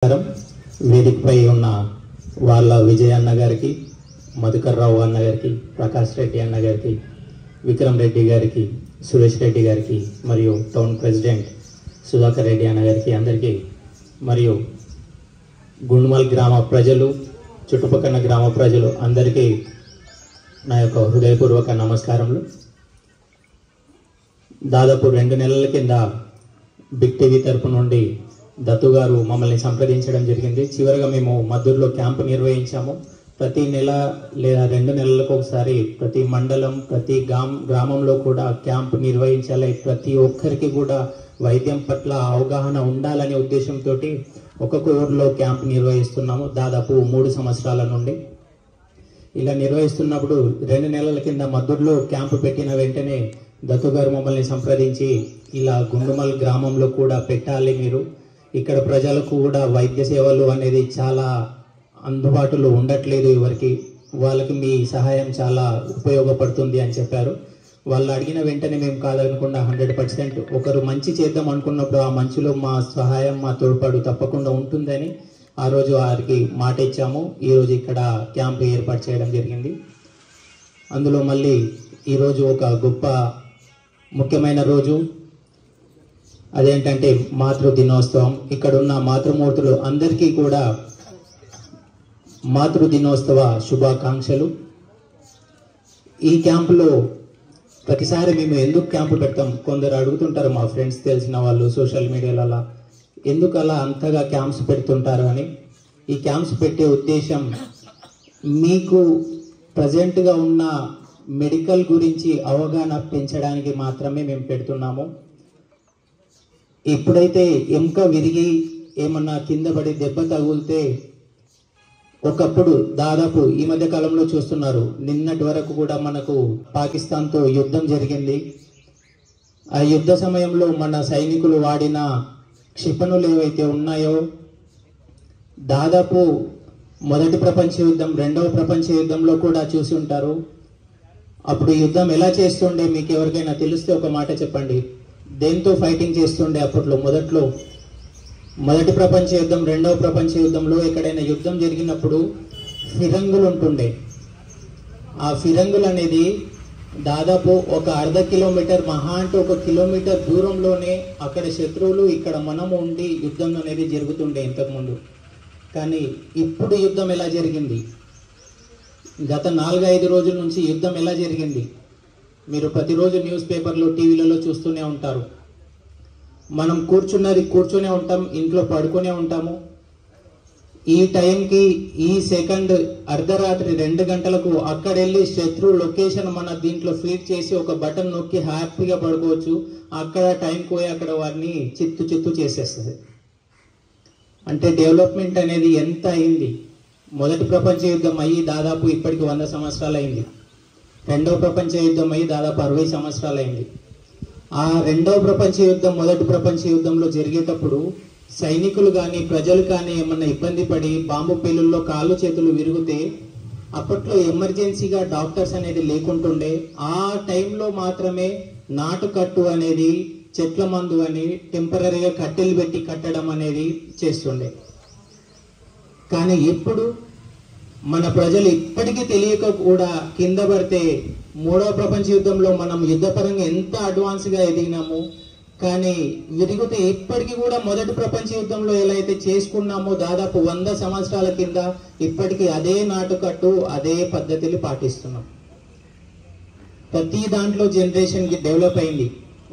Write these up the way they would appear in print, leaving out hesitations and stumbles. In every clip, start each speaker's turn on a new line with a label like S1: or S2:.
S1: వేదికపై ఉన్న వాళ్ళ విజయ్ అన్న గారికి, మధుకర్ రావు అన్న గారికి, ప్రకాష్ రెడ్డి అన్న గారికి, విక్రమ్ రెడ్డి గారికి, సురేష్ రెడ్డి గారికి మరియు టౌన్ ప్రెసిడెంట్ సుధాకర్ రెడ్డి అన్న గారికి అందరికీ మరియు గుండుమల్ గ్రామ ప్రజలు, చుట్టుపక్కల గ్రామ ప్రజలు అందరికీ నా యొక్క హృదయపూర్వక నమస్కారములు. దాదాపు 2 నెలల కింద బిగ్ టీవీ తరపు నుండి దత్తు గారు మమ్మల్ని సంప్రదించడం జరిగింది. చివరిగా మేము మద్దూరులో క్యాంపు నిర్వహించాము. ప్రతి నెల లేదా 2 నెలలకు ఒకసారి ప్రతి మండలం, ప్రతి గ్రామంలో కూడా క్యాంపు నిర్వహించాలి. ప్రతి ఒక్కరికి కూడా వైద్యం పట్ల అవగాహన ఉండాలనే ఉద్దేశంతో ఒక్కొక్క ఊర్లో క్యాంపు నిర్వహిస్తున్నాము. దాదాపు 3 సంవత్సరాల నుండి ఇలా నిర్వహిస్తున్నప్పుడు 2 నెలల కింద మద్దూరులో క్యాంపు పెట్టిన వెంటనే దత్తు గారు మమ్మల్ని సంప్రదించి ఇలా గుండుమల్ గ్రామంలో కూడా పెట్టాలి, మీరు ఇక్కడ ప్రజలకు కూడా వైద్య సేవలు అనేది చాలా అందుబాటులో ఉండట్లేదు, ఎవరికి వాళ్ళకి మీ సహాయం చాలా ఉపయోగపడుతుంది అని చెప్పారు. వాళ్ళు అడిగిన వెంటనే మేము కాదనకుండా 100% ఒకరు మంచి చేద్దాం అనుకున్నప్పుడు ఆ మంచిలో మా సహాయం, మా తోడ్పాటు తప్పకుండా ఉంటుందని ఆ రోజు వారికి మాట ఇచ్చాము. ఈరోజు ఇక్కడ క్యాంపు ఏర్పాటు చేయడం జరిగింది. అందులో మళ్ళీ ఈరోజు ఒక గొప్ప ముఖ్యమైన రోజు, అదేంటంటే మాతృ దినోత్సవం. ఇక్కడున్న మాతృమూర్తులు అందరికీ కూడా మాతృ దినోత్సవ శుభాకాంక్షలు. ఈ క్యాంపులో ప్రతిసారి మేము ఎందుకు క్యాంపు పెడతాం, కొందరు అడుగుతుంటారు మా ఫ్రెండ్స్, తెలిసిన వాళ్ళు సోషల్ మీడియాలో ఎందుకు అలా అంతగా క్యాంప్స్ పెడుతుంటారు అని. ఈ క్యాంప్స్ పెట్టే ఉద్దేశం మీకు ప్రజెంట్గా ఉన్న మెడికల్ గురించి అవగాహన పెంచడానికి మాత్రమే మేము పెడుతున్నాము. ఎప్పుడైతే ఎముక విరిగి ఏమన్నా కింద పడి దెబ్బ తగిలితే ఒకప్పుడు దాదాపు ఈ మధ్య కాలంలో చూస్తున్నారు, నిన్నటి వరకు కూడా మనకు పాకిస్తాన్తో యుద్ధం జరిగింది. ఆ యుద్ధ సమయంలో మన సైనికులు వాడిన క్షిపణులు ఏవైతే ఉన్నాయో దాదాపు మొదటి ప్రపంచ యుద్ధం, 2వ ప్రపంచ యుద్ధంలో కూడా చూసి ఉంటారు. అప్పుడు యుద్ధం ఎలా చేస్తుండే మీకు ఎవరికైనా తెలిస్తే ఒక మాట చెప్పండి. దేంతో ఫైటింగ్ చేస్తుండే అప్పట్లో? మొదటి ప్రపంచ యుద్ధం, 2వ ప్రపంచ యుద్ధంలో ఎక్కడైనా యుద్ధం జరిగినప్పుడు ఫిరంగులు ఉంటుండే. ఆ ఫిరంగులు అనేది దాదాపు ఒక 1/2 కిలోమీటర్, మహా అంటే 1 కిలోమీటర్ దూరంలోనే అక్కడ శత్రువులు, ఇక్కడ మనము ఉండి యుద్ధం అనేది జరుగుతుండే ఇంతకుముందు. కానీ ఇప్పుడు యుద్ధం ఎలా జరిగింది, గత 4-5 రోజుల నుంచి యుద్ధం ఎలా జరిగింది మీరు ప్రతిరోజు న్యూస్ పేపర్లో, టీవీలలో చూస్తూనే ఉంటారు. మనం కూర్చునే ఉంటాం, ఇంట్లో పడుకునే ఉంటాము. ఈ టైంకి, ఈ సెకండ్ అర్ధరాత్రి 2 గంటలకు అక్కడెళ్ళి శత్రు లొకేషన్ మన దీంట్లో ఫీడ్ చేసి ఒక బటన్ నొక్కి హ్యాపీగా పడుకోవచ్చు. అక్కడ టైం పోయి అక్కడ వారిని చిత్తు చేసేస్తుంది. అంటే డెవలప్మెంట్ అనేది ఎంత అయింది. మొదటి ప్రపంచ యుద్ధం అయ్యి దాదాపు ఇప్పటికి 100 సంవత్సరాలు అయింది. 2వ ప్రపంచ యుద్ధం అయ్యి దాదాపు 60 సంవత్సరాలు అయింది. ఆ 2వ ప్రపంచ యుద్ధం, మొదటి ప్రపంచ యుద్ధంలో జరిగేటప్పుడు సైనికులు కానీ ప్రజలు కానీ ఏమన్నా ఇబ్బంది పడి బాంబు పేలుల్లో కాళ్ళు చేతులు విరిగితే అప్పట్లో ఎమర్జెన్సీగా డాక్టర్స్ అనేది లేకుంటుండే. ఆ టైంలో మాత్రమే నాటుకట్టు అనేది, చెట్ల మందు అని టెంపరీగా కట్టెలు పెట్టి కట్టడం అనేది చేస్తుండే. కానీ ఇప్పుడు మన ప్రజలు ఇప్పటికీ తెలియక కూడా కింద పడితే 3వ ప్రపంచ యుద్ధంలో మనం యుద్ధపరంగా ఎంత అడ్వాన్స్గా ఎదిగినాము, కానీ విరిగితే ఇప్పటికీ కూడా మొదటి ప్రపంచ యుద్ధంలో ఎలా అయితే చేసుకున్నామో దాదాపు 100 సంవత్సరాల కింద ఇప్పటికీ అదే నాటుకట్టు, అదే పద్ధతిని పాటిస్తున్నాం. ప్రతి దాంట్లో జనరేషన్కి డెవలప్ అయింది.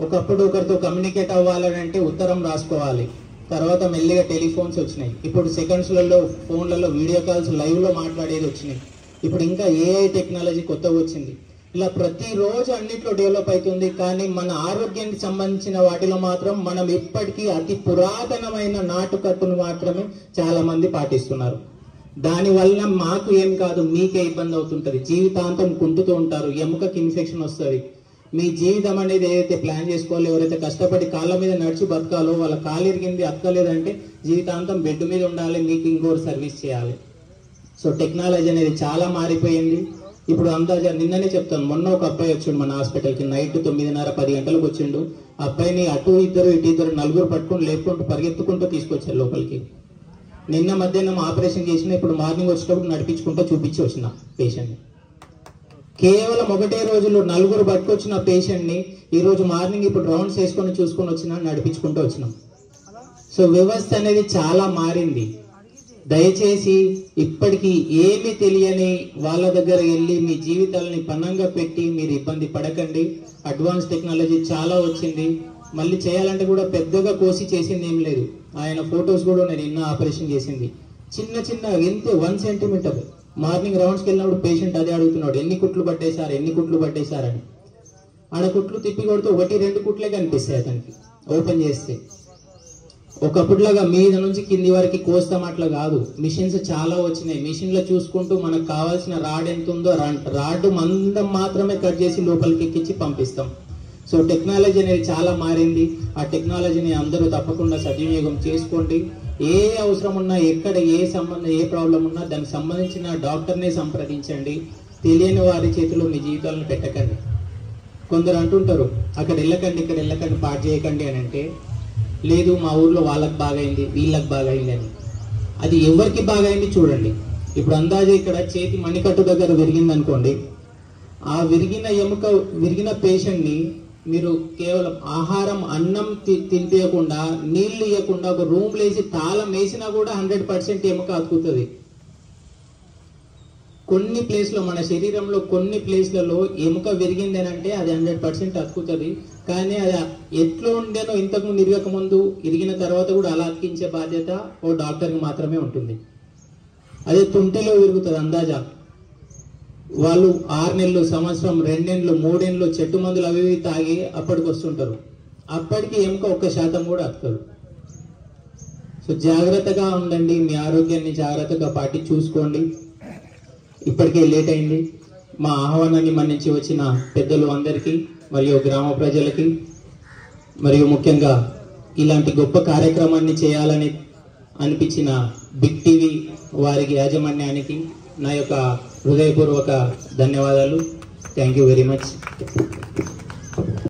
S1: ఒకప్పుడు ఒకరితో కమ్యూనికేట్ అవ్వాలంటే ఉత్తరం రాసుకోవాలి, తర్వాత మెల్లిగా టెలిఫోన్స్ వచ్చినాయి. ఇప్పుడు సెకండ్స్లలో ఫోన్లలో వీడియో కాల్స్ లైవ్లో మాట్లాడేది వచ్చినాయి. ఇప్పుడు ఇంకా ఏఐ టెక్నాలజీ కొత్తగా వచ్చింది. ఇలా ప్రతిరోజు అన్నిట్లో డెవలప్ అవుతుంది. కానీ మన ఆరోగ్యానికి సంబంధించిన వాటిలో మాత్రం మనం ఇప్పటికీ అతి పురాతనమైన నాటుకట్టును మాత్రమే చాలా మంది పాటిస్తున్నారు. దానివల్ల మాకు ఏం కాదు, మీకే ఇబ్బంది అవుతుంటుంది. జీవితాంతం కుంటుతూ ఉంటారు, ఎముకకి ఇన్ఫెక్షన్ వస్తుంది. మీ జీవితం అనేది ఏదైతే ప్లాన్ చేసుకోవాలో, ఎవరైతే కష్టపడి కాళ్ళ మీద నడిచి బతకాలో, వాళ్ళ కాలు ఇరిగింది అక్కలేదంటే జీవితాంతం బెడ్ మీద ఉండాలి, మీకు ఇంకోటి సర్వీస్ చేయాలి. సో టెక్నాలజీ అనేది చాలా మారిపోయింది. ఇప్పుడు అంతా నిన్ననే చెప్తాను, మొన్న ఒక అబ్బాయి వచ్చిండు మన హాస్పిటల్కి, నైట్ 9:30-10 గంటలకు వచ్చిండు. అబ్బాయిని అటు ఇద్దరు ఇటు ఇద్దరు 4 పట్టుకొని లేపుకుంటూ పరిగెత్తుకుంటూ తీసుకొచ్చారు లోపలికి. నిన్న మధ్యాహ్నం ఆపరేషన్ చేసిన, ఇప్పుడు మార్నింగ్ వచ్చేటప్పుడు నడిపించుకుంటూ చూపించి వచ్చిన పేషెంట్ని. కేవలం ఒకటే రోజులో 4 పట్టుకొచ్చిన పేషెంట్ని ఈరోజు మార్నింగ్ ఇప్పుడు రౌండ్స్ వేసుకొని చూసుకొని వచ్చినా, నడిపించుకుంటూ వచ్చినాం. సో వ్యవస్థ అనేది చాలా మారింది. దయచేసి ఇప్పటికీ ఏమి తెలియని వాళ్ళ దగ్గర వెళ్ళి మీ జీవితాలని పన్నంగా పెట్టి మీరు ఇబ్బంది పడకండి. అడ్వాన్స్ టెక్నాలజీ చాలా వచ్చింది. మళ్ళీ చేయాలంటే కూడా పెద్దగా కోసి చేసింది ఏం లేదు. ఆయన ఫొటోస్ కూడా నేను నిన్న ఆపరేషన్ చేసింది. చిన్న ఎంతే 1 సెంటీమీటర్. మార్నింగ్ రౌండ్స్కి వెళ్ళినప్పుడు పేషెంట్ అదే అడుగుతున్నాడు, ఎన్ని కుట్లు పట్టేశారని. ఆడ కుట్లు తిప్పి కొడితే 1-2 కుట్లే కనిపిస్తాయి అతనికి ఓపెన్ చేస్తే. ఒకప్పుడులాగా మీద నుంచి కింది వరకు కోస్తాం అట్లా కాదు. మిషన్స్ చాలా వచ్చినాయి. మిషన్లో చూసుకుంటూ మనకు కావాల్సిన రాడ్ ఎంత ఉందో రాడ్ మందం మాత్రమే కట్ చేసి లోపలికి ఎక్కించి పంపిస్తాం. సో టెక్నాలజీ అనేది చాలా మారింది. ఆ టెక్నాలజీని అందరూ తప్పకుండా సద్వినియోగం చేసుకోండి. ఏ అవసరం ఉన్నా, ఎక్కడ ఏ ప్రాబ్లం ఉన్నా దానికి సంబంధించిన డాక్టర్నే సంప్రదించండి. తెలియని వారి చేతిలో మీ జీవితాలను పెట్టకండి. కొందరు అంటుంటారు, అక్కడ వెళ్ళకండి, ఇక్కడ వెళ్ళకండి, పాటు చేయకండి అని. అంటే లేదు, మా ఊర్లో వాళ్ళకి బాగైంది, వీళ్ళకి బాగైంది అని. అది ఎవరికి బాగైంది చూడండి. ఇప్పుడు అందాజే ఇక్కడ చేతి మణికట్టు దగ్గర విరిగింది అనుకోండి. ఆ విరిగిన పేషెంట్ని మీరు కేవలం ఆహారం, అన్నం తినిపించకుండా, నీళ్లు ఇవ్వకుండా ఒక రూమ్లో వేసి తాళం వేసినా కూడా 100% ఎముక అతుకుతుంది. కొన్ని ప్లేస్లో, మన శరీరంలో కొన్ని ప్లేస్లలో ఎముక విరిగింది అని అంటే అది 100% అతుకుతుంది. కానీ అది ఎట్లా ఉండేనో ఇంతకుముందు ఇరగక ముందు, ఇరిగిన తర్వాత కూడా అలా అతికించే బాధ్యత ఓ డాక్టర్కి మాత్రమే ఉంటుంది. అదే తుంటిలో విరుగుతుంది అందాజా. వాళ్ళు 6 నెలలు, సంవత్సరం, 2 నెలలు, 3 నెలలు చెట్టు మందులు అవి తాగి అప్పటికి వస్తుంటారు. అప్పటికి ఎముక 1% కూడా అతుకదు. సో జాగ్రత్తగా ఉండండి. మీ ఆరోగ్యాన్ని జాగ్రత్తగా పాటి చూసుకోండి. ఇప్పటికే లేట్ అయింది. మా ఆహ్వానాన్ని మన్నించి వచ్చిన పెద్దలు అందరికీ, మరియు గ్రామ ప్రజలకి, మరియు ముఖ్యంగా ఇలాంటి గొప్ప కార్యక్రమాన్ని చేయాలని అనిపించిన బిగ్ టీవీ వారికి, యాజమాన్యానికి నా యొక్క హృదయపూర్వక ధన్యవాదాలు. Thank you very much.